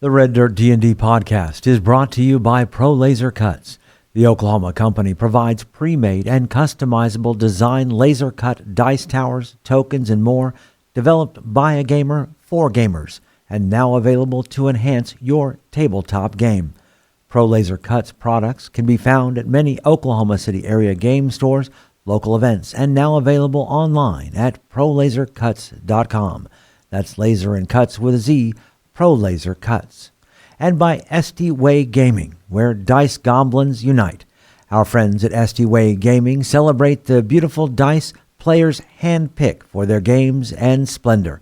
The Red Dirt D&D podcast is brought to you by Pro Laser Cuts. The Oklahoma company provides pre-made and customizable design laser cut dice towers, tokens, and more, developed by a gamer for gamers, and now available to enhance your tabletop game. Pro Laser Cuts products can be found at many Oklahoma City area game stores, local events, and now available online at prolasercuts.com. That's laser and cuts with a Z, Pro Laser Cuts. And by SD Way Gaming, where dice goblins unite. Our friends at SD Way Gaming celebrate the beautiful dice players handpick for their games and splendor.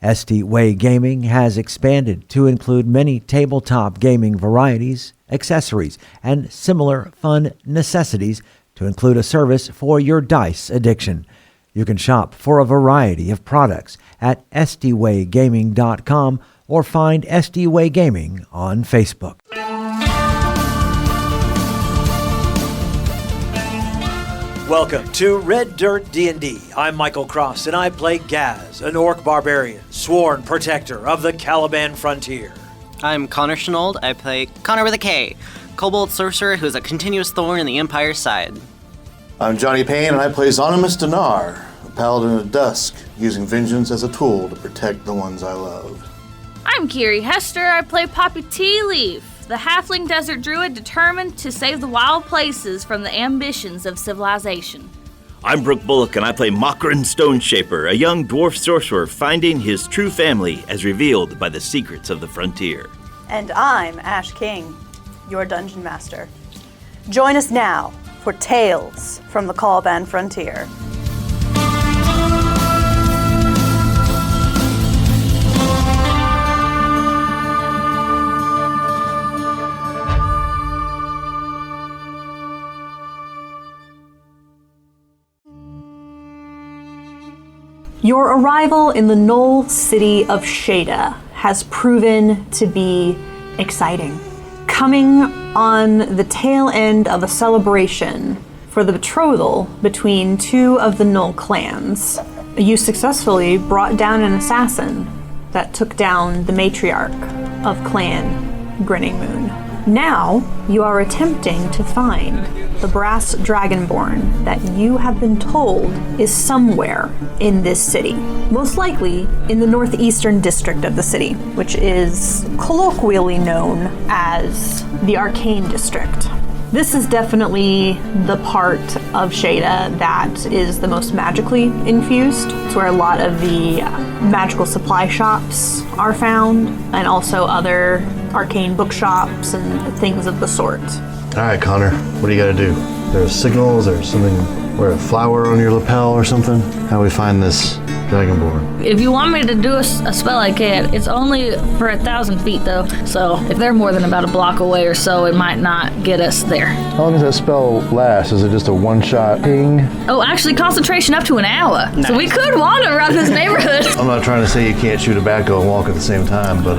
SD Way Gaming has expanded to include many tabletop gaming varieties, accessories, and similar fun necessities to include a service for your dice addiction. You can shop for a variety of products at sdwaygaming.com or find SD Way Gaming on Facebook. Welcome to Red Dirt D&D. I'm Michael Cross, and I play Gaz, an orc barbarian, sworn protector of the Caliban frontier. I'm Konnor Shenold. I play Konnor with a K, Kobold Sorcerer who's a continuous thorn in the Empire's side. I'm Johnny Payne, and I play Zonimus Dinar, a paladin of dusk, using vengeance as a tool to protect the ones I love. I'm Kiri Hester. I play Poppy Tea Leaf, the halfling desert druid determined to save the wild places from the ambitions of civilization. I'm Brooke Bullock, and I play Mokran Stoneshaper, a young dwarf sorcerer finding his true family as revealed by the secrets of the frontier. And I'm Ash King, your dungeon master. Join us now for Tales from the Caliban Frontier. Your arrival in the Gnoll city of Shada has proven to be exciting. Coming on the tail end of a celebration for the betrothal between two of the Gnoll clans, you successfully brought down an assassin that took down the matriarch of Clan Grinning Moon. Now, you are attempting to find the brass dragonborn that you have been told is somewhere in this city. Most likely in the northeastern district of the city, which is colloquially known as the Arcane District. This is definitely the part of Shada that is the most magically infused. It's where a lot of the magical supply shops are found, and also other arcane bookshops and things of the sort. All right, Konnor, what do you gotta do? There's signals, there's something, wear a flower on your lapel or something? How do we find this Dragonborn? If you want me to do a spell, I can. It's only for 1,000 feet, though. So if they're more than about a block away or so, it might not get us there. How long does that spell last? Is it just a one-shot ping? Oh, actually, concentration up to an hour. Nice. So we could wander around this neighborhood. I'm not trying to say you can't shoot a tobacco and walk at the same time, but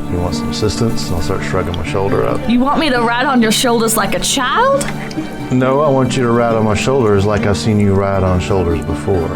you want some assistance? I'll start shrugging my shoulder up. You want me to ride on your shoulders like a child? No, I want you to ride on my shoulders like I've seen you ride on shoulders before.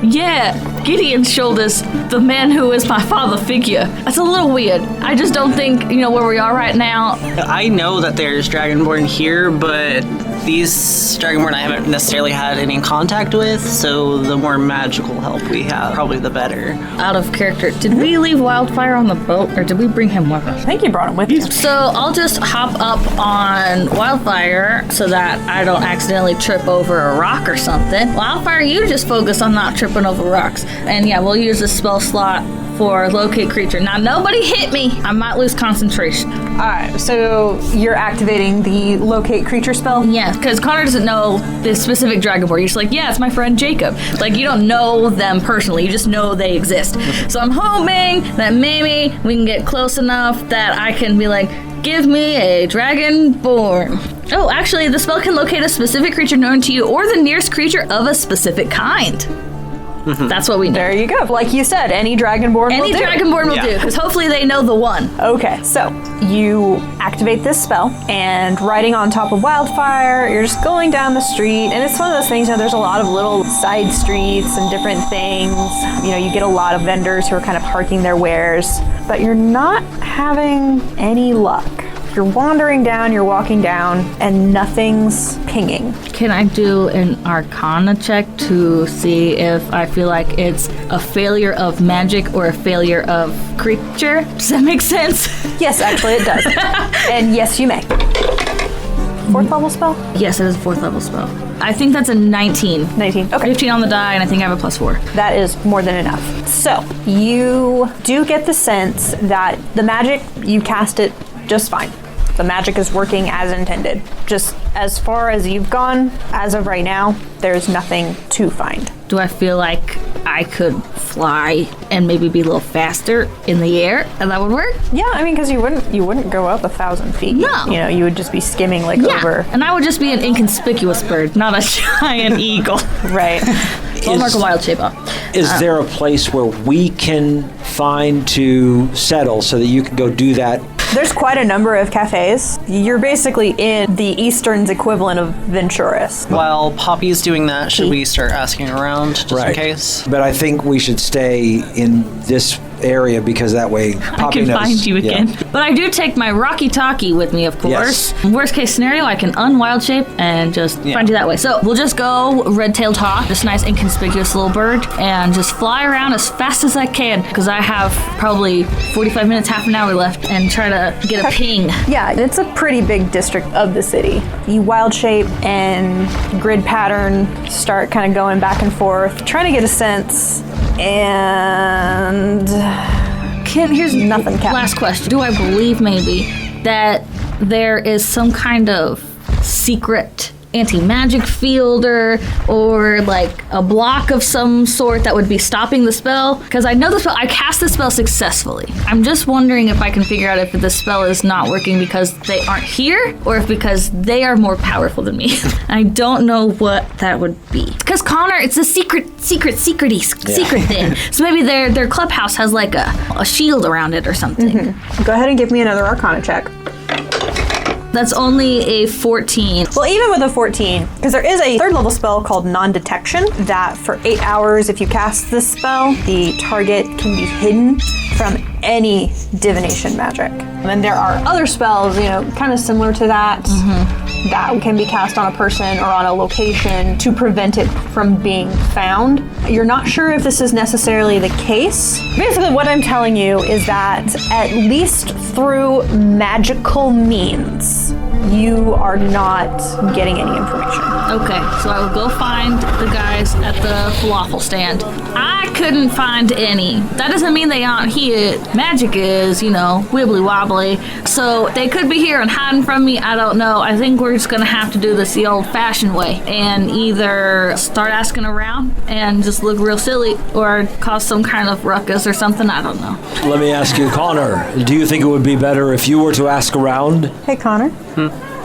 Yeah, Gideon's shoulders, the man who is my father figure. That's a little weird. I just don't think, where we are right now. I know that there's Dragonborn here, but these Dragonborn I haven't necessarily had any contact with, so the more magical help we have, probably the better. Out of character, did we leave Wildfire on the boat, or did we bring him with us? I think you brought him with you. So I'll just hop up on Wildfire so that I don't accidentally trip over a rock or something. Wildfire, you just focus on not tripping over rocks. And yeah, we'll use the spell slot for locate creature. Now, nobody hit me. I might lose concentration. All right, so you're activating the locate creature spell? Yeah, because Konnor doesn't know the specific Dragonborn. You're just like, yeah, it's my friend Jacob. Like, you don't know them personally. You just know they exist. So I'm hoping that maybe we can get close enough that I can be like, give me a Dragonborn. Oh, actually, the spell can locate a specific creature known to you or the nearest creature of a specific kind. That's what we need. There you go. Like you said, any Dragonborn will do. Any Dragonborn will do, because hopefully they know the one. Okay, so you activate this spell, and riding on top of Wildfire, you're just going down the street, and it's one of those things, there's a lot of little side streets and different things. You get a lot of vendors who are kind of parking their wares but you're not having any luck. You're wandering down, you're walking down, and nothing's pinging. Can I do an Arcana check to see if I feel like it's a failure of magic or a failure of creature? Does that make sense? Yes, actually it does. And yes, you may. 4th level spell? Yes, it is a 4th level spell. I think that's a 19. 19, okay. 15 on the die, and I think I have a +4. That is more than enough. So, you do get the sense that the magic, you cast it just fine. The magic is working as intended. Just as far as you've gone, as of right now, there's nothing to find. Do I feel like I could fly and maybe be a little faster in the air, and that would work? Yeah, I mean, because you wouldn't go up 1,000 feet. No. You know, you would just be skimming like over. And I would just be an inconspicuous bird, not a giant eagle. Right. So I'll mark a wild shape up. Is there a place where we can find to settle so that you can go do that? There's quite a number of cafes. You're basically in the Eastern's equivalent of Venturis. While Poppy's doing that, should we start asking around just in case? But I think we should stay in this area because that way Poppy I can knows. find you again. Yeah. But I do take my Rocky Talkie with me, of course. Yes. Worst case scenario, I can unwild shape and just find you that way. So we'll just go red-tailed hawk, this nice inconspicuous little bird, and just fly around as fast as I can because I have probably 45 minutes, half an hour left, and try to get a ping. Yeah, it's a pretty big district of the city. You wild shape and grid pattern start kind of going back and forth, trying to get a sense, and Here's nothing. Last question. Do I believe maybe that there is some kind of secret anti-magic fielder or like a block of some sort that would be stopping the spell? Because I know the spell, I cast the spell successfully. I'm just wondering if I can figure out if the spell is not working because they aren't here or if because they are more powerful than me. I don't know what that would be. Because Konnor, it's a secret thing. So maybe their clubhouse has like a shield around it or something. Mm-hmm. Go ahead and give me another Arcana check. That's only a 14. Well, even with a 14, because there is a 3rd level spell called Non-Detection that for 8 hours, if you cast this spell, the target can be hidden from any divination magic. And then there are other spells, you know, kind of similar to that, that can be cast on a person or on a location to prevent it from being found. You're not sure if this is necessarily the case. Basically, what I'm telling you is that at least through magical means, you are not getting any information. Okay, so I will go find the guys at the falafel stand. I couldn't find any. That doesn't mean they aren't here. Magic is, you know, wibbly wobbly. So they could be here and hiding from me. I don't know. I think we're just gonna have to do this the old-fashioned way and either start asking around and just look real silly or cause some kind of ruckus or something. I don't know. Let me ask you, Konnor, do you think it would be better if you were to ask around? Hey, Konnor.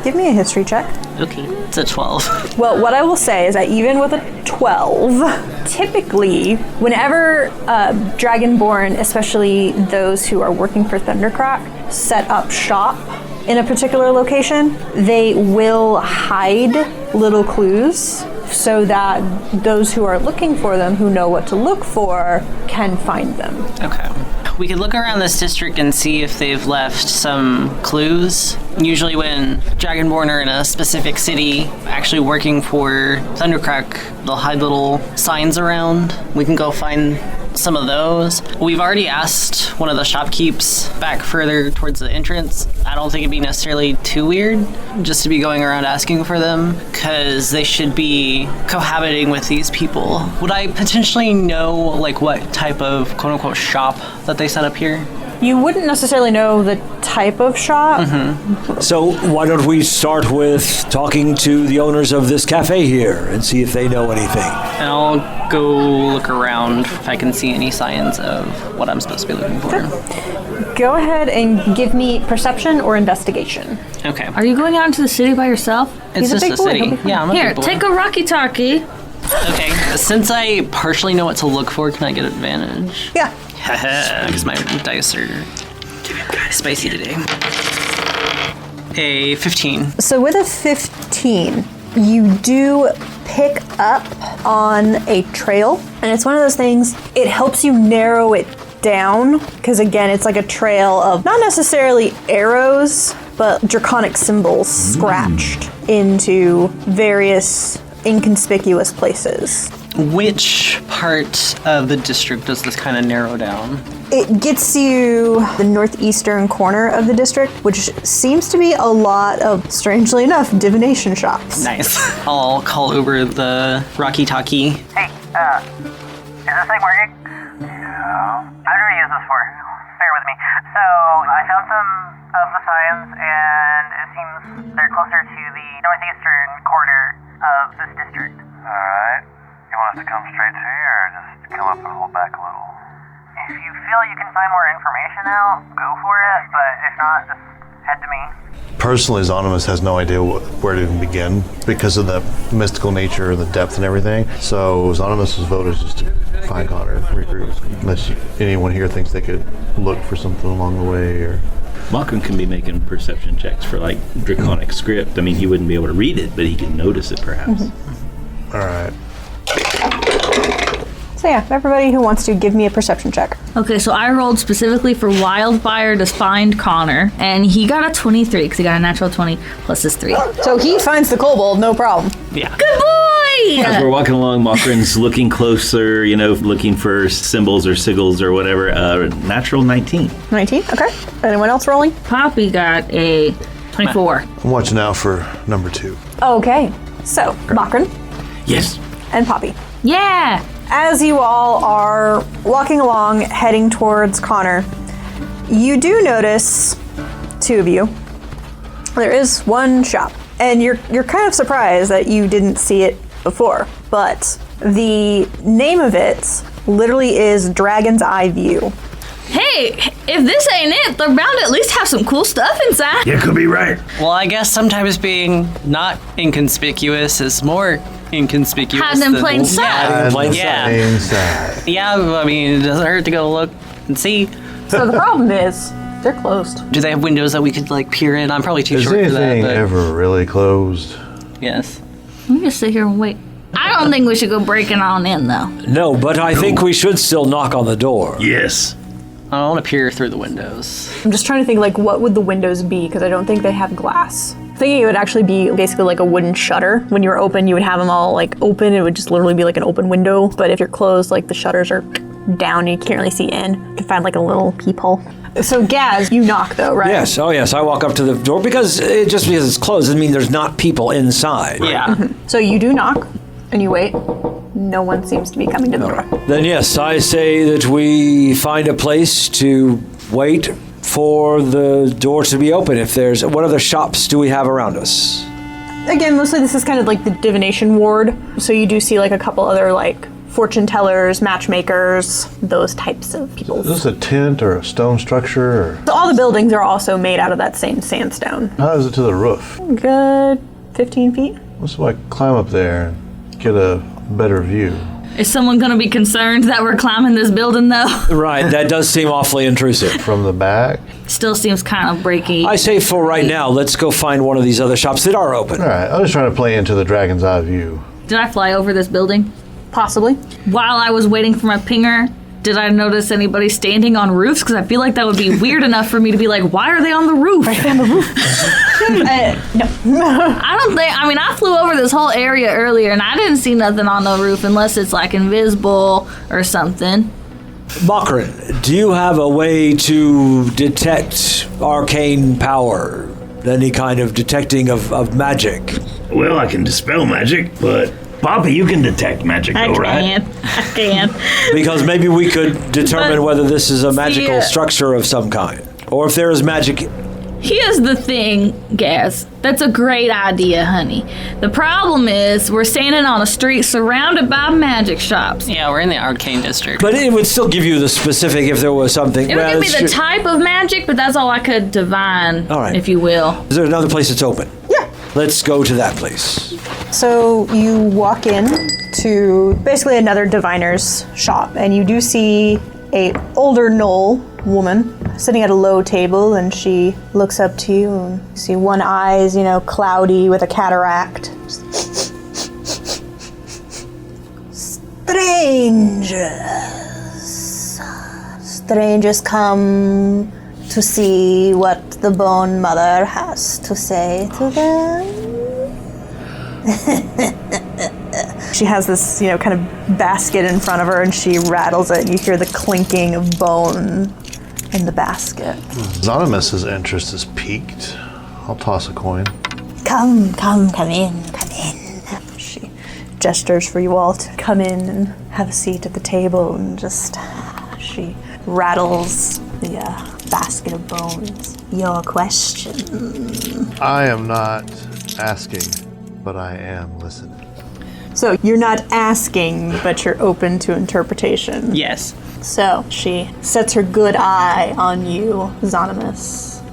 Give me a history check. Okay, it's a 12. Well, what I will say is that even with a 12, typically, whenever Dragonborn, especially those who are working for Thundercrack, set up shop in a particular location, they will hide little clues so that those who are looking for them, who know what to look for, can find them. Okay. We could look around this district and see if they've left some clues. Usually when Dragonborn are in a specific city, actually working for Thundercrack, they'll hide little signs around. We can go find some of those. We've already asked one of the shopkeepers back further towards the entrance. I don't think it'd be necessarily too weird just to be going around asking for them, because they should be cohabiting with these people. Would I potentially know like what type of quote-unquote shop that they set up here? You wouldn't necessarily know the type of shop. So why don't we start with talking to the owners of this cafe here and see if they know anything? And I'll go look around if I can see any signs of what I'm supposed to be looking for. Go ahead and give me perception or investigation. Okay. Are you going out into the city by yourself? It's He's a just big a boy, city. he'll be fine. Yeah, I'm a Here, big boy. take a Rocky Talkie. Okay, since I partially know what to look for, can I get advantage? Yeah. Because my dice are spicy today. A 15. So with a 15, you do pick up on a trail, and it's one of those things, it helps you narrow it down, because again, it's like a trail of not necessarily arrows, but draconic symbols scratched into various inconspicuous places. Which part of the district does this kind of narrow down? It gets you the northeastern corner of the district, which seems to be a lot of, strangely enough, divination shops. Nice. I'll call over the Rocky Talkie. Hey, is this thing working? Yeah. How do I use this for? Bear with me. So, I found some of the signs, and it seems they're closer to the northeastern corner of this district. Alright. You want us to come straight to you, or just come up and hold back a little? If you feel you can find more information out, go for it, but if not, just head to me. Personally, Zonimus has no idea where to even begin because of the mystical nature and the depth and everything. So Zonimus's vote is just to find Konnor, regroup, unless anyone here thinks they could look for something along the way. Or Makron can be making perception checks for like draconic script. I mean, he wouldn't be able to read it, but he can notice it perhaps. All right. So yeah, everybody who wants to give me a perception check. Okay, so I rolled specifically for Wildfire to find Konnor, and he got a 23 because he got a natural 20 plus his 3. So he finds the kobold, no problem. Yeah. Good boy! As we're walking along, Makron's looking closer, looking for symbols or sigils or whatever. Natural 19. 19, okay. Anyone else rolling? Poppy got a 24. I'm watching out for number 2. Okay, so Makron Yes. and Poppy. Yeah! As you all are walking along, heading towards Konnor, you do notice, 2 of you, there is one shop. And you're kind of surprised that you didn't see it before, but the name of it literally is Dragon's Eye View. Hey, if this ain't it, they're bound to at least have some cool stuff inside. Yeah, could be right. Well, I guess sometimes being not inconspicuous is more inconspicuous. Hiding in plain sight. Yeah. In plain Yeah. Inside. Yeah, I mean, it doesn't hurt to go look and see. So the problem is, they're closed. Do they have windows that we could like peer in? I'm probably too Is short for that. anything But ever really closed? yes. Let me just sit here and wait. I don't think we should go breaking on in, though. No, but I think we should still knock on the door. Yes. I don't want to peer through the windows. I'm just trying to think, like, what would the windows be? Because I don't think they have glass. I'm thinking it would actually be basically like a wooden shutter. When you're open, you would have them all, like, open. It would just literally be like an open window. But if you're closed, like, the shutters are down and you can't really see in. You can find, like, a little peephole. So, Gaz, you knock, though, right? Yes, oh yes, I walk up to the door because just because it's closed doesn't mean there's not people inside. Yeah. So you do knock, and you wait. No one seems to be coming to the door. Then yes, I say that we find a place to wait for the door to be open. If there's, what other shops do we have around us? Again, mostly this is kind of like the divination ward. So you do see like a couple other like fortune tellers, matchmakers, those types of people. Is this a tent or a stone structure? Or So all the buildings are also made out of that same sandstone. how is it to the roof? Good 15 feet. Let's like climb up there and get a better view. Is someone going to be concerned that we're climbing this building, though? Right, that does seem awfully intrusive. From the back? Still seems kind of breaky. I say for right now, let's go find one of these other shops that are open. All right, I was trying to play into the Dragon's Eye View. Did I fly over this building? Possibly. While I was waiting for my pinger, did I notice anybody standing on roofs? Because I feel like that would be weird enough for me to be like, why are they on the roof? No. I don't think, I mean, I flew over this whole area earlier and I didn't see nothing on the roof unless it's like invisible or something. Makron, do you have a way to detect arcane power? Any kind of detecting of magic? Well, I can dispel magic, but Poppy, you can detect magic, though, right? I can. Because maybe we could determine But- whether this is a magical Yeah. structure of some kind. Or if there is magic. Here's the thing, Gaz. That's a great idea, honey. The problem is we're standing on a street surrounded by magic shops. Yeah, we're in the arcane district. But it would still give you the specific if there was something. It would give me the it's- type of magic, but that's all I could divine, All right. if you will. Is there another place that's open? Yeah. Let's go to that place. So you walk in to basically another diviner's shop, and you do see a older Gnoll woman sitting at a low table, and she looks up to you and you see one eye is, cloudy with a cataract. Strangers. Strangers come to see what the Bone Mother has to say to them. She has this, kind of basket in front of her, and she rattles it, and you hear the clinking of bone in the basket. Zonymous' interest is piqued. I'll toss a coin. Come in. She gestures for you all to come in and have a seat at the table, and she rattles the basket of bones. Your question. I am not asking, but I am listening. So you're not asking, but you're open to interpretation. Yes. So she sets her good eye on you, Zonymous.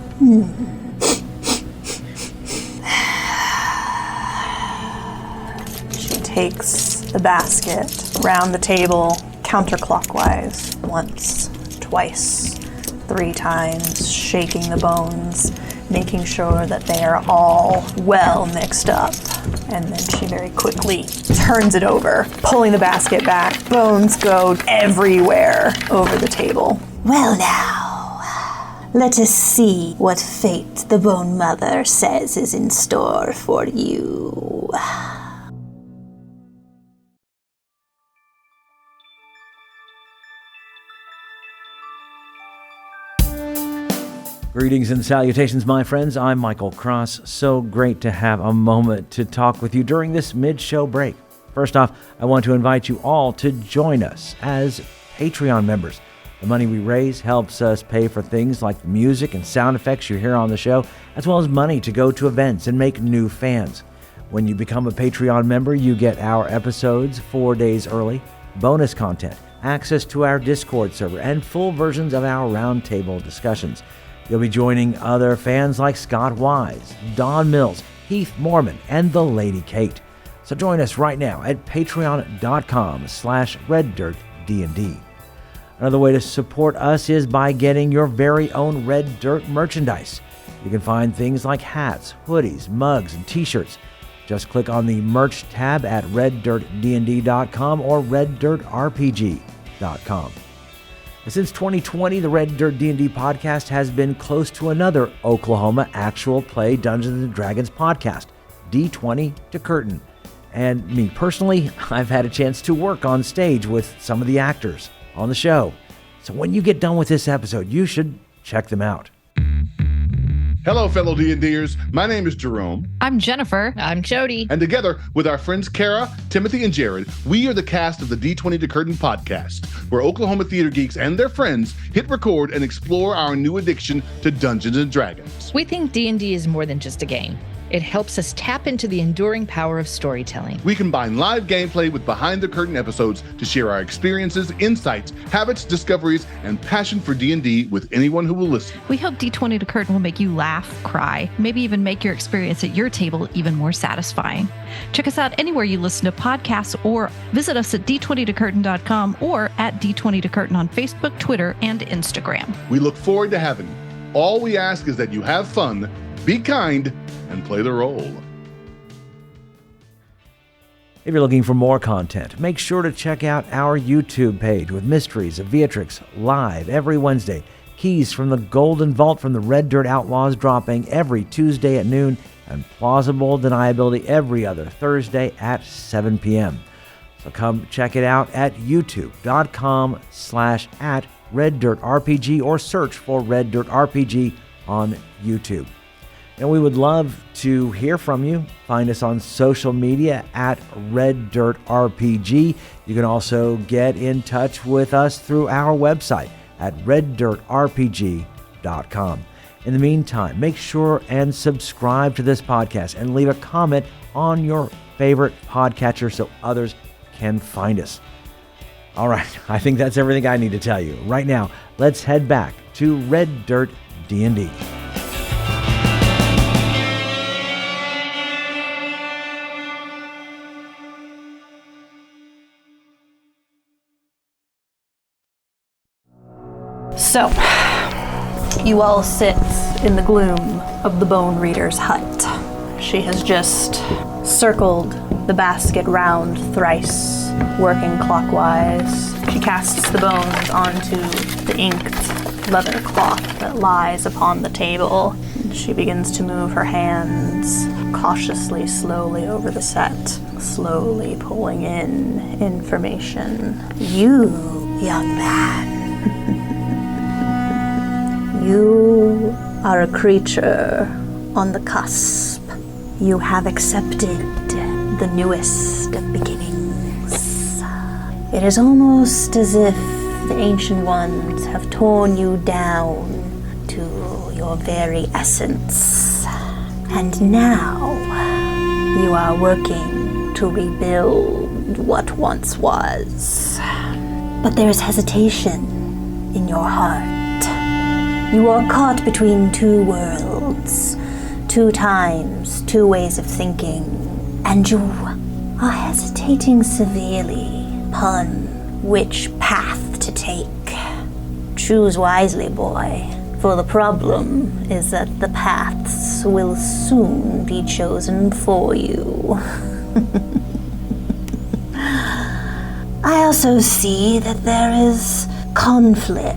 She takes the basket around the table counterclockwise, once, twice, 3 times, shaking the bones, making sure that they are all well mixed up. And then she very quickly turns it over, pulling the basket back. Bones go everywhere over the table. Well now, let us see what fate the Bone Mother says is in store for you. Greetings and salutations, my friends. I'm Michael Cross. So great to have a moment to talk with you during this mid-show break. First off, I want to invite you all to join us as Patreon members. The money we raise helps us pay for things like the music and sound effects you hear on the show, as well as money to go to events and make new fans. When you become a Patreon member, you get our episodes 4 days early, bonus content, access to our Discord server, and full versions of our roundtable discussions. You'll be joining other fans like Scott Wise, Don Mills, Heath Mormon, and the Lady Kate. So join us right now at patreon.com/reddirtdnd. Another way to support us is by getting your very own Red Dirt merchandise. You can find things like hats, hoodies, mugs, and t-shirts. Just click on the merch tab at reddirtdnd.com or reddirtrpg.com. Since 2020, the Red Dirt D&D podcast has been close to another Oklahoma actual play Dungeons & Dragons podcast, D20 to Curtain. And me personally, I've had a chance to work on stage with some of the actors on the show. So when you get done with this episode, you should check them out. Hello, fellow D&Ders. My name is Jerome. I'm Jennifer. I'm Jody. And together with our friends Kara, Timothy, and Jared, we are the cast of the D20 to Curtain podcast, where Oklahoma theater geeks and their friends hit record and explore our new addiction to Dungeons & Dragons. We think D&D is more than just a game. It helps us tap into the enduring power of storytelling. We combine live gameplay with behind-the-curtain episodes to share our experiences, insights, habits, discoveries, and passion for D&D with anyone who will listen. We hope D20 to Curtain will make you laugh, cry, maybe even make your experience at your table even more satisfying. Check us out anywhere you listen to podcasts or visit us at d20tocurtain.com or at D20 to Curtain on Facebook, Twitter, and Instagram. We look forward to having you. All we ask is that you have fun, be kind, and play the role. If you're looking for more content, make sure to check out our YouTube page with Mysteries of Beatrix live every Wednesday. Keys from the Golden Vault from the Red Dirt Outlaws dropping every Tuesday at noon, and Plausible Deniability every other Thursday at 7 p.m. So come check it out at youtube.com/@RedDirtRPG or search for Red Dirt RPG on YouTube. And we would love to hear from you. Find us on social media at Red Dirt RPG. You can also get in touch with us through our website at reddirtrpg.com. In the meantime, make sure and subscribe to this podcast and leave a comment on your favorite podcatcher so others can find us. All right, I think that's everything I need to tell you. Right now, let's head back to Red Dirt D&D. So, you all sit in the gloom of the Bone Reader's hut. She has just circled the basket round thrice, working clockwise. She casts the bones onto the inked leather cloth that lies upon the table. She begins to move her hands cautiously, slowly over the set, slowly pulling in information. You, young man, you are a creature on the cusp. You have accepted the newest of beginnings. It is almost as if the Ancient Ones have torn you down to your very essence. And now you are working to rebuild what once was. But there is hesitation in your heart. You are caught between two worlds, two times, two ways of thinking, and you are hesitating severely upon which path to take. Choose wisely, boy, for the problem is that the paths will soon be chosen for you. I also see that there is conflict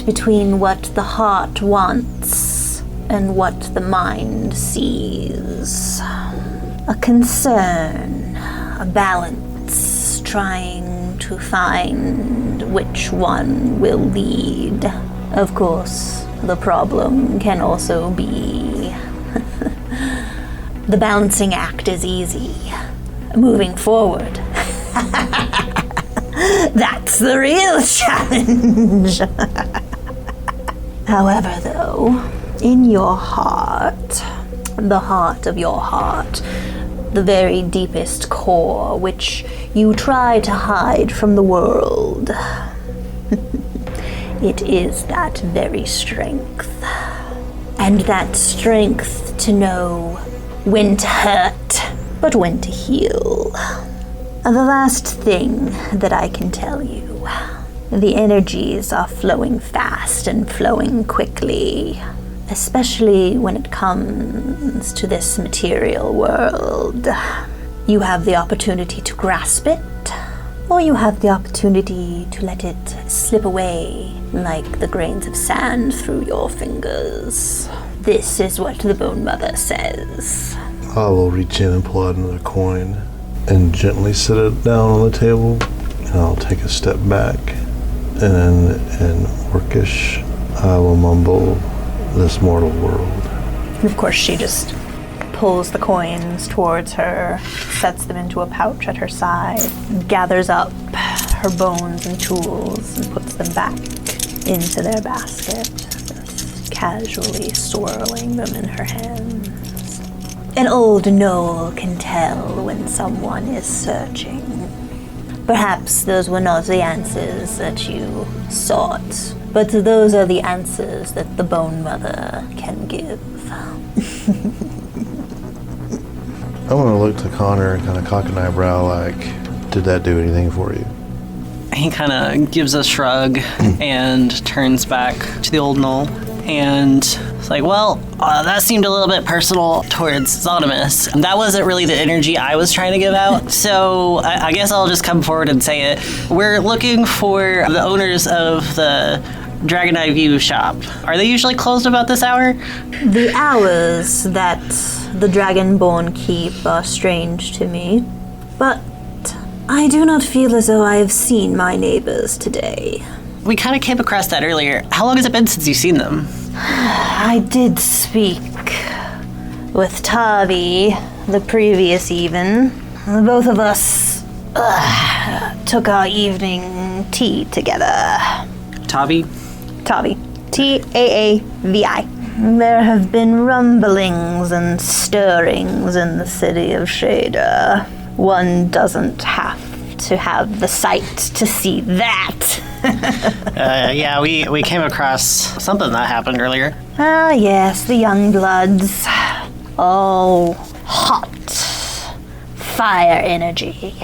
between what the heart wants and what the mind sees. A concern, a balance, trying to find which one will lead. Of course, the problem can also be the balancing act is easy. Moving forward, that's the real challenge. However, though, in your heart, the heart of your heart, the very deepest core which you try to hide from the world, it is that very strength. And that strength to know when to hurt, but when to heal. The last thing that I can tell you, the energies are flowing fast and flowing quickly, especially when it comes to this material world. You have the opportunity to grasp it, or you have the opportunity to let it slip away like the grains of sand through your fingers. This is what the Bone Mother says. I will reach in and pull out another coin and gently set it down on the table, and I'll take a step back, and in Orcish, I will mumble, "This mortal world." And of course, she just pulls the coins towards her, sets them into a pouch at her side, gathers up her bones and tools, and puts them back into their basket, just casually swirling them in her hands. An old Gnoll can tell when someone is searching. Perhaps those were not the answers that you sought, but those are the answers that the Bone Mother can give. I'm gonna look to Konnor and kind of cock an eyebrow like, did that do anything for you? He kind of gives a shrug and turns back to the old Gnoll. And it's like, well, that seemed a little bit personal towards Zonimus. That wasn't really the energy I was trying to give out. So I guess I'll just come forward and say it. We're looking for the owners of the Dragon Eye View shop. Are they usually closed about this hour? The hours that the Dragonborn keep are strange to me, but I do not feel as though I have seen my neighbors today. We kind of came across that earlier. How long has it been since you've seen them? I did speak with Tavi the previous even. Both of us took our evening tea together. Tavi? Tavi. Taavi. There have been rumblings and stirrings in the city of Shada. One doesn't have to have the sight to see that. Yeah, we came across something that happened earlier. Ah, yes, the young bloods. Oh, hot. Fire energy.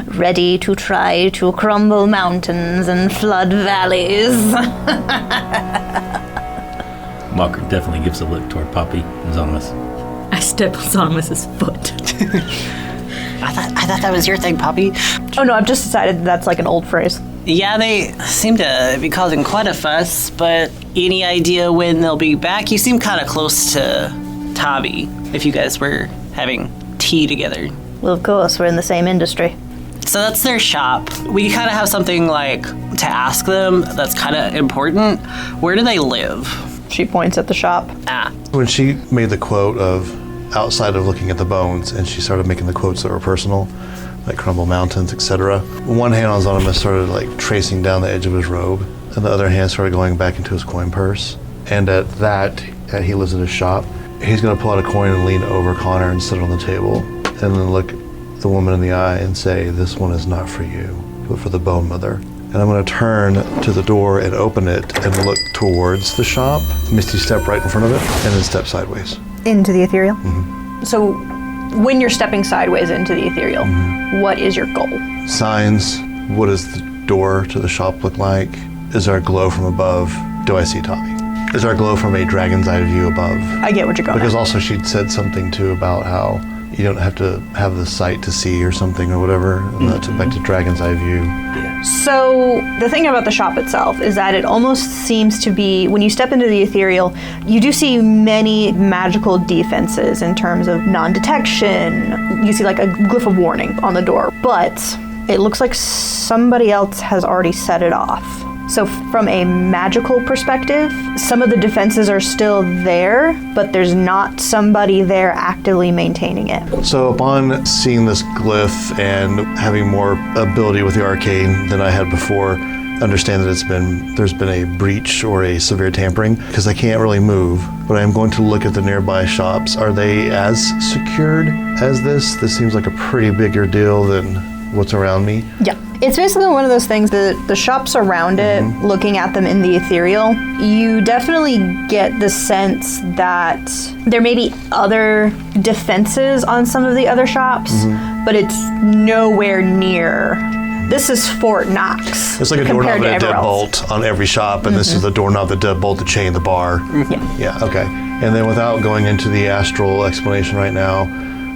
Ready to try to crumble mountains and flood valleys. Mocker definitely gives a look toward Poppy and Zonimus. I step on Zonimus's foot. I thought that was your thing, Poppy. Oh no, I've just decided that's like an old phrase. Yeah, they seem to be causing quite a fuss, but any idea when they'll be back? You seem kind of close to Tavi, if you guys were having tea together. Well, of course, we're in the same industry. So that's their shop. We kind of have something like to ask them that's kind of important. Where do they live? She points at the shop. When she made the quote of outside of looking at the bones, and she started making the quotes that were personal, like Crumble Mountains, etc. One hand on Zonimus started like tracing down the edge of his robe, and the other hand started going back into his coin purse. And at that, he lives at his shop. He's going to pull out a coin and lean over Konnor and sit on the table, and then look the woman in the eye and say, "This one is not for you, but for the Bone Mother." And I'm going to turn to the door and open it and look towards the shop. Misty step right in front of it, and then step sideways. Into the ethereal? Mm-hmm. So when you're stepping sideways into the ethereal, what is your goal? Signs. What does the door to the shop look like? Is there a glow from above? Do I see Tommy? Is there a glow from a dragon's eye view above? I get what you're going Because at. also she'd said something too about how you don't have to have the sight to see or something or whatever. And that's back to dragon's eye view. So the thing about the shop itself is that it almost seems to be, when you step into the ethereal, you do see many magical defenses in terms of non-detection. You see like a glyph of warning on the door, but it looks like somebody else has already set it off. So from a magical perspective, some of the defenses are still there, but there's not somebody there actively maintaining it. So upon seeing this glyph and having more ability with the arcane than I had before, understand that there's been a breach or a severe tampering, because I can't really move, but I'm going to look at the nearby shops. Are they as secured as this? This seems like a pretty bigger deal than what's around me. Yeah. It's basically one of those things that the shops around it, looking at them in the ethereal, you definitely get the sense that there may be other defenses on some of the other shops, but it's nowhere near. This is Fort Knox. It's like a doorknob and a deadbolt on every shop, and this is the doorknob, the deadbolt, the chain, the bar. Yeah, okay. And then without going into the astral explanation right now,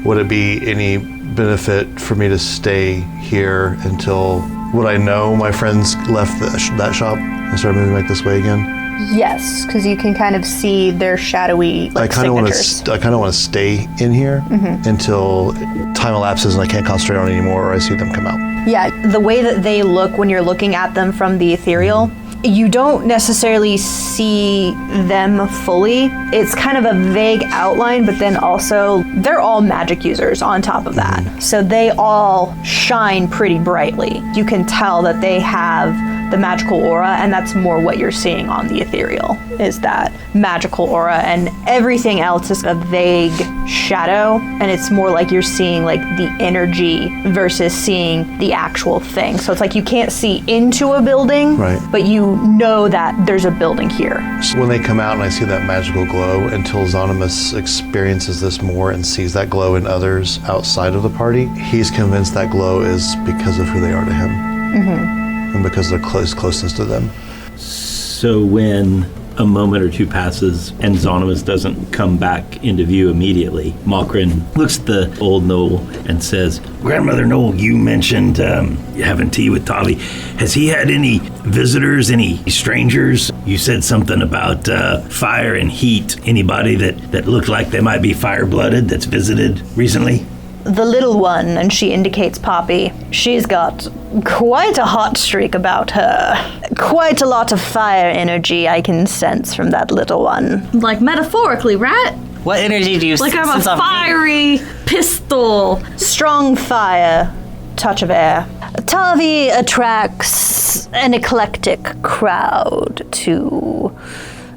would it be any benefit for me to stay here until, would I know my friends left that shop and started moving back this way again? Yes, because you can kind of see their shadowy signatures. I kind of want to stay in here until time elapses and I can't concentrate on it anymore, or I see them come out. Yeah, the way that they look when you're looking at them from the ethereal, you don't necessarily see them fully. It's kind of a vague outline, but then also they're all magic users on top of that. So they all shine pretty brightly. You can tell that they have the magical aura, and that's more what you're seeing on the ethereal, is that magical aura, and everything else is a vague shadow, and it's more like you're seeing like the energy versus seeing the actual thing. So it's like you can't see into a building, but you know that there's a building here. So when they come out and I see that magical glow, until Zonimus experiences this more and sees that glow in others outside of the party, he's convinced that glow is because of who they are to him. And because of their closeness to them. So when a moment or two passes and Zonimus doesn't come back into view immediately, Malkrin looks at the old Gnoll and says, "Grandmother Gnoll, you mentioned having tea with Tavi. Has he had any visitors, any strangers? You said something about fire and heat. Anybody that looked like they might be fire-blooded that's visited recently?" The little one, and she indicates Poppy, she's got quite a hot streak about her. Quite a lot of fire energy I can sense from that little one. Like metaphorically, right? What energy do you like sense? I'm a fiery pistol. Strong fire, touch of air. Tavi attracts an eclectic crowd to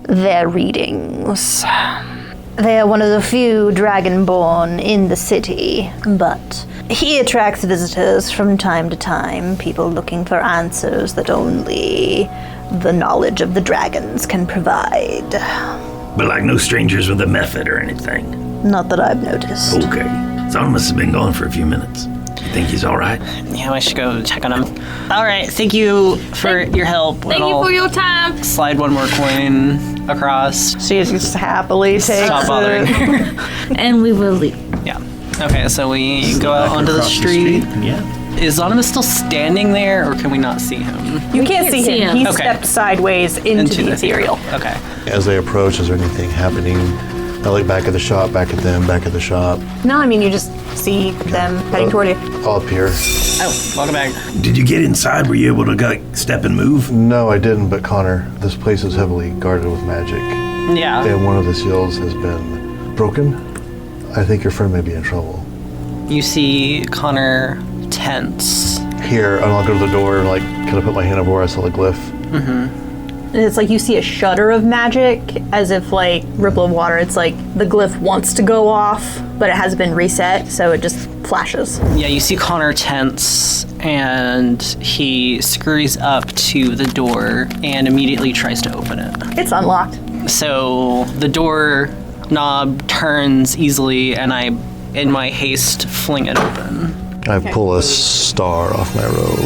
their readings. They are one of the few Dragonborn in the city, but he attracts visitors from time to time, people looking for answers that only the knowledge of the dragons can provide. But like no strangers with a method or anything? Not that I've noticed. Okay. Zonimus has been gone for a few minutes. You think he's all right? Yeah, I should go check on him. All right, thank you for your help. Thank you for your time. Slide one more coin across. She just happily takes Stop bothering. And we will leave. Yeah. Okay, so we go out onto the Across street. Yeah. Is Zonomus still standing there, or can we not see him? You can't see him. He Okay. stepped sideways into the ethereal. Okay. As they approach, is there anything happening? I look back at the shop, back at them, back at the shop. No, I mean, you just see them heading toward you. I'll appear. Oh, welcome back. Did you get inside? Were you able to step and move? No, I didn't, but Konnor, this place is heavily guarded with magic. Yeah. And one of the seals has been broken. I think your friend may be in trouble. You see Konnor tense. Here, and I'll go to the door and kind of put my hand over where I saw the glyph. And it's like you see a shudder of magic, as if ripple of water. It's like the glyph wants to go off, but it has been reset, so it just flashes. Yeah, you see Konnor tense, and he scurries up to the door and immediately tries to open it. It's unlocked. So the door knob turns easily, and I, in my haste, fling it open. I pull a star off my robe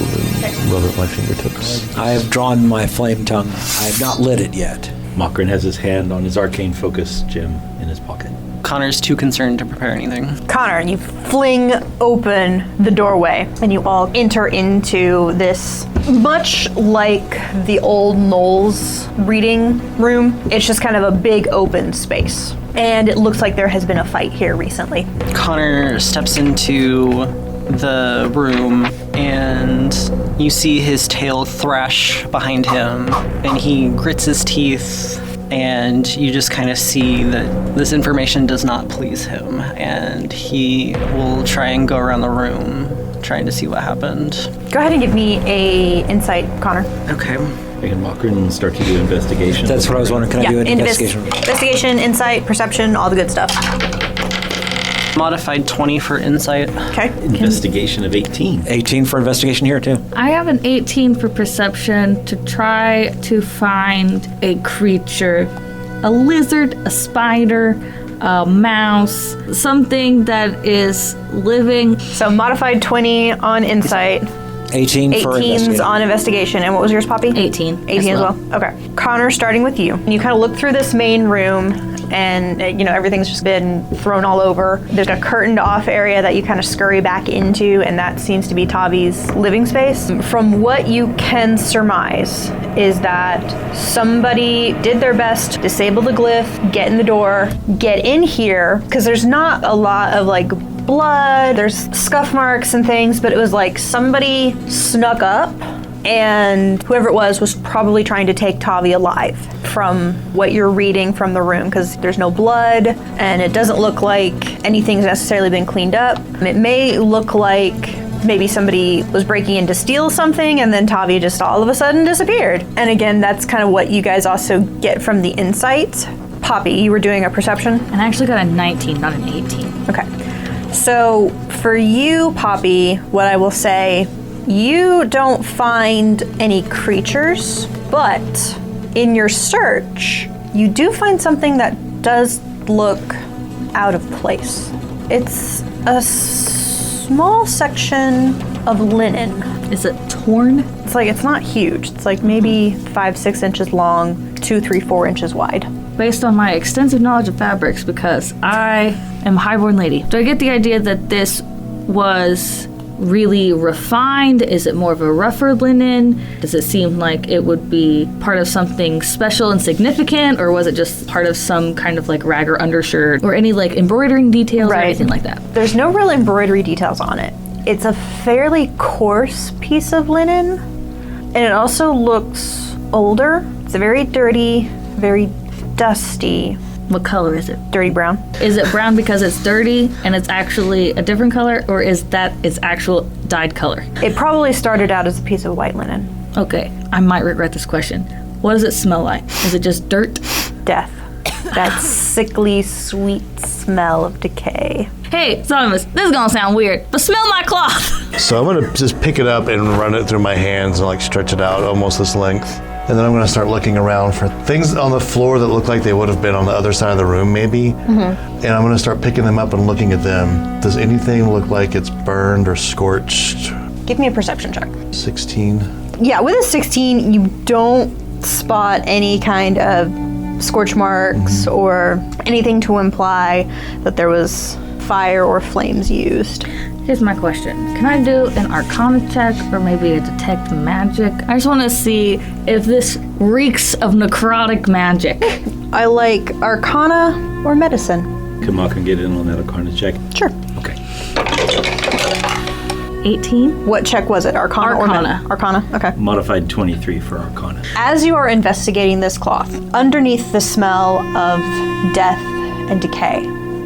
and rub it at my fingertips. I have drawn my flame tongue. I have not lit it yet. Makrin has his hand on his arcane focus gem in his pocket. Konnor's too concerned to prepare anything. Konnor, and you fling open the doorway, and you all enter into this, much like the old Gnoll's reading room. It's just kind of a big open space. And it looks like there has been a fight here recently. Konnor steps into the room, and you see his tail thrash behind him, and he grits his teeth, and you just kind of see that this information does not please him, and he will try and go around the room trying to see what happened. Go ahead and give me a insight, Konnor. Okay. Can Makrin start to do investigation? That's what I was wondering. Can I do an investigation? Investigation, insight, perception, all the good stuff. Modified 20 for insight. Okay. Investigation of 18. 18 for investigation here, too. I have an 18 for perception to try to find a creature, a lizard, a spider, a mouse, something that is living. So modified 20 on insight. 18 for 18's investigation. on investigation. And what was yours, Poppy? 18. 18 as well. Okay. Konnor, starting with you. You kind of look through this main room, and everything's just been thrown all over. There's a curtained off area that you kind of scurry back into, and that seems to be Tavi's living space. From what you can surmise is that somebody did their best to disable the glyph, get in the door, get in here, because there's not a lot of blood, there's scuff marks and things, but it was like somebody snuck up, and whoever it was probably trying to take Tavi alive, from what you're reading from the room, because there's no blood, and it doesn't look like anything's necessarily been cleaned up. It may look like maybe somebody was breaking in to steal something, and then Tavi just all of a sudden disappeared. And again, that's kind of what you guys also get from the insight. Poppy, you were doing a perception? And I actually got a 19, not an 18. Okay. So for you, Poppy, what I will say, you don't find any creatures, but in your search, you do find something that does look out of place. It's a small section of linen. Is it torn? It's not huge. It's maybe 5-6 inches long, 2, 3, 4 inches wide. Based on my extensive knowledge of fabrics, because I am a highborn lady, do I get the idea that this was really refined? Is it more of a rougher linen? Does it seem like it would be part of something special and significant, or was it just part of some kind of rag or undershirt, or any embroidering details or anything like that? There's no real embroidery details on it. It's a fairly coarse piece of linen, and it also looks older. It's very dirty, very dusty. What color is it? Dirty brown. Is it brown because it's dirty and it's actually a different color, or is that its actual dyed color? It probably started out as a piece of white linen. Okay, I might regret this question. What does it smell like? Is it just dirt? Death. That sickly, sweet smell of decay. Hey, Zonomus, this is gonna sound weird, but smell my cloth! So I'm gonna just pick it up and run it through my hands and stretch it out almost this length. And then I'm gonna start looking around for things on the floor that look like they would have been on the other side of the room, maybe. Mm-hmm. And I'm gonna start picking them up and looking at them. Does anything look like it's burned or scorched? Give me a perception check. 16. Yeah, with a 16, you don't spot any kind of scorch marks or anything to imply that there was fire or flames used. Here's my question. Can I do an Arcana check or maybe a Detect Magic? I just want to see if this reeks of necrotic magic. I like Arcana or Medicine. Can Malcolm get in on that Arcana check? Sure. Okay. 18. What check was it? Arcana. Or Arcana. Okay. Modified 23 for Arcana. As you are investigating this cloth, underneath the smell of death and decay,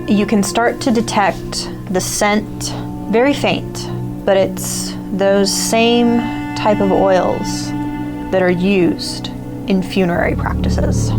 you can start to detect the scent, very faint, but it's those same type of oils that are used in funerary practices.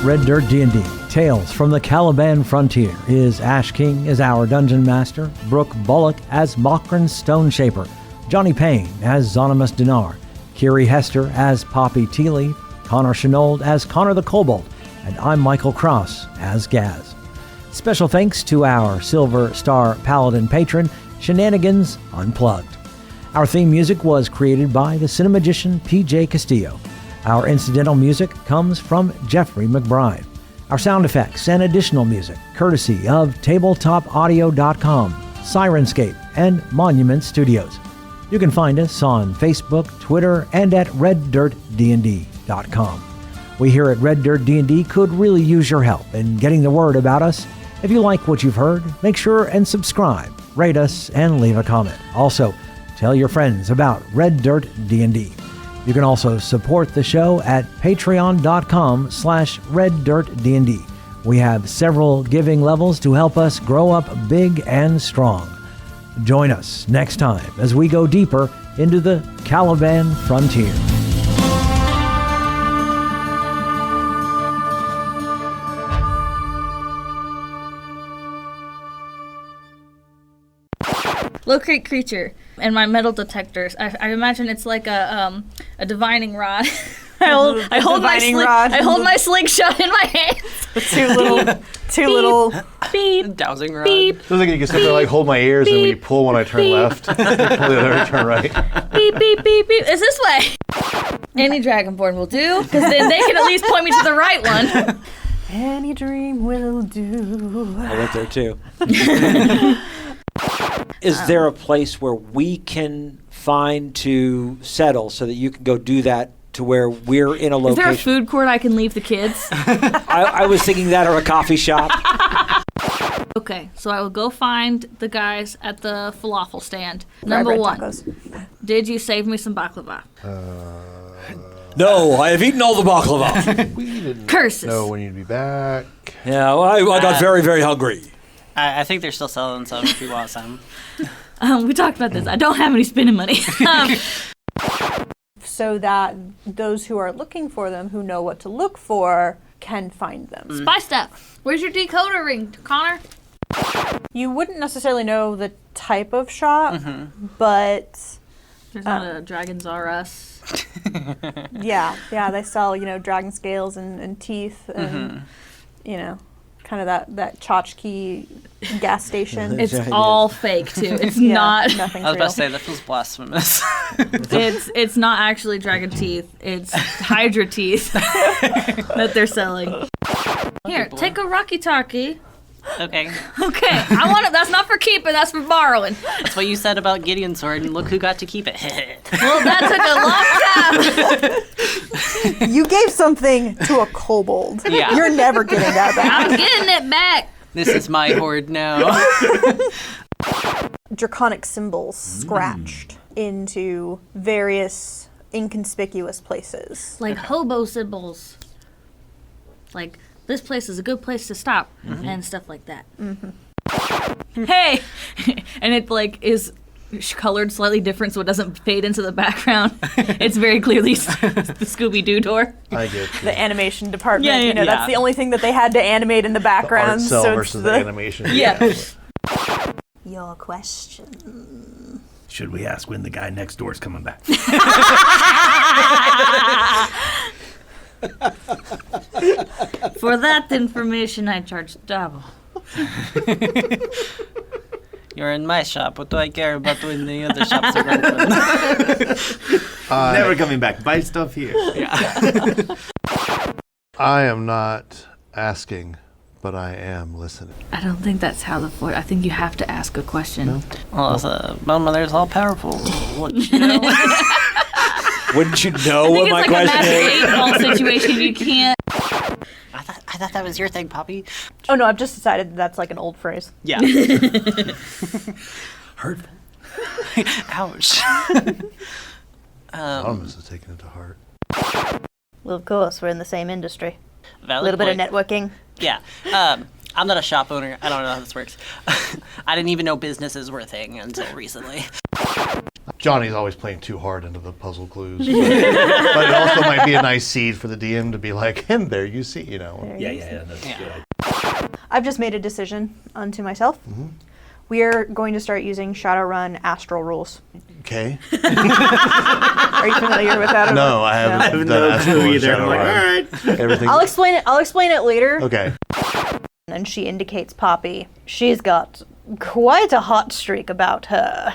Red Dirt D&D, Tales from the Caliban Frontier is Ash King as our Dungeon Master, Brooke Bullock as Mokran Stoneshaper, Johnny Payne as Zonimus Dinar, Kiri Hester as Poppy Tealeaf, Konnor Shenold as Konnor the Kobold, and I'm Michael Cross as Gaz. Special thanks to our Silver Star Paladin patron, Shenanigans Unplugged. Our theme music was created by the cinemagician P.J. Castillo. Our incidental music comes from Jeffrey McBride. Our sound effects and additional music, courtesy of TabletopAudio.com, Sirenscape, and Monument Studios. You can find us on Facebook, Twitter, and at RedDirtDND.com. We here at Red Dirt D&D could really use your help in getting the word about us. If you like what you've heard, make sure and subscribe, rate us, and leave a comment. Also, tell your friends about Red Dirt D&D. You can also support the show at patreon.com/RedDirtDND. We have several giving levels to help us grow up big and strong. Join us next time as we go deeper into the Caliban Frontier. Locate creature and my metal detectors. I imagine it's like a divining rod. I hold my slingshot in my hands. Two little beep, dowsing rod. Beep. Feels like you can sit there like hold my ears and when you pull when I turn left, you pull the other way, turn right. Beep beep beep beep. Is this way? Any Dragonborn will do, because then they can at least point me to the right one. Any dream will do. I went there too. Is there a place where we can find to settle so that you can go do that to where we're in a location? Is there a food court I can leave the kids? I was thinking that, or a coffee shop. Okay, so I will go find the guys at the falafel stand. Number one, tacos. Did you save me some baklava? No, I have eaten all the baklava. We didn't Curses. know when you'd be back. Yeah, well, I got very, very hungry. I think they're still selling some if you want some. We talked about this. I don't have any spending money. So that those who are looking for them, who know what to look for, can find them. Spy stuff. Where's your decoder ring, Konnor? You wouldn't necessarily know the type of shop, but There's not a Dragons R Us. yeah, they sell, dragon scales and teeth and, kind of that tchotchke gas station. It's all fake, too. It's not. Nothing's I was about real. to say, that feels blasphemous. It's not actually dragon teeth. It's Hydra teeth that they're selling. Here, take a Rocky Talkie. Okay. Okay, I want it. That's not for keeping. That's for borrowing. That's what you said about Gideon's sword, and look who got to keep it. Well, that took a long time. You gave something to a kobold. Yeah. You're never getting that back. I'm getting it back. This is my hoard now. Draconic symbols scratched into various inconspicuous places. Like hobo symbols. Like, this place is a good place to stop, and stuff like that. Hey! And it, is colored slightly different so it doesn't fade into the background. It's very clearly the Scooby-Doo door. I get you. The animation department, Yeah. that's the only thing that they had to animate in the background. Art cell so versus the animation. Yeah. Your question. Should we ask when the guy next door is coming back? For that information, I charge double. You're in my shop. What do I care about when the other shops are open? Never coming back. Buy stuff here. I am not asking, but I am listening. I don't think that's how the voice. I think you have to ask a question. No? Well, the Bone Mother's all powerful. Wouldn't you know? Wouldn't you know what my it's question like a is? match 8 ball situation. You can't. I thought that was your thing, Poppy. Oh no, I've just decided that's like an old phrase. Yeah. Hurtful. Ouch. Anonymous is taking it to heart. Well, of course, we're in the same industry. Valid A little bit point. of networking. Yeah. I'm not a shop owner. I don't know how this works. I didn't even know businesses were a thing until recently. Johnny's always playing too hard into the puzzle clues. But it also might be a nice seed for the DM to be like, and there you see, you know. Yeah, that's good. I've just made a decision unto myself. We are going to start using Shadowrun Astral rules. Okay. Are you familiar with that? No, I haven't. I have no clue either. I'm like, all right. Everything. I'll explain it. I'll explain it later. Okay. And she indicates Poppy. She's got quite a hot streak about her.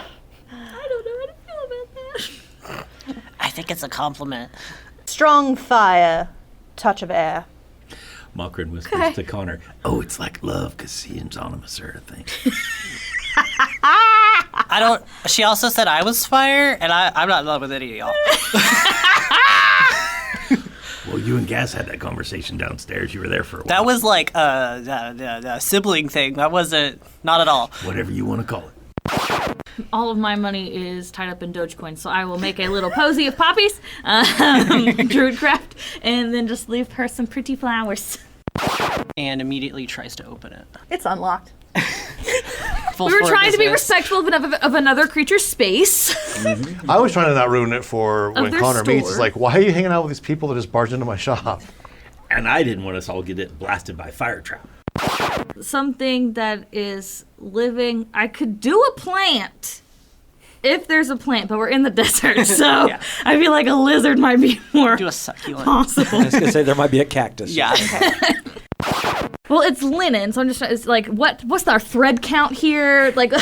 I don't know how to feel about that. I think it's a compliment. Strong fire, touch of air. Mokrin whispers to Konnor, "Oh, it's like love, because he and Anonymous are a thing." I don't. She also said I was fire, and I'm not in love with any of y'all. Well, you and Gas had that conversation downstairs. You were there for a while. That was like a sibling thing. That wasn't. Not at all. Whatever you want to call it. All of my money is tied up in Dogecoin, so I will make a little posy of poppies, Druidcraft, and then just leave her some pretty flowers. And immediately tries to open it. It's unlocked. Full We were floor trying to be business. respectful of another creature's space. I was trying to not ruin it for when their Konnor meets. It's store. like, why are you hanging out with these people that just barged into my shop? And I didn't want us all get it blasted by fire trap. Something that is living. I could do a plant. If there's a plant, but we're in the desert, so Yeah. I feel like a lizard might be more Do a succulent. possible. I was going to say there might be a cactus. Yeah. Well, it's linen, so I'm just. It's like, what's our thread count here? Like,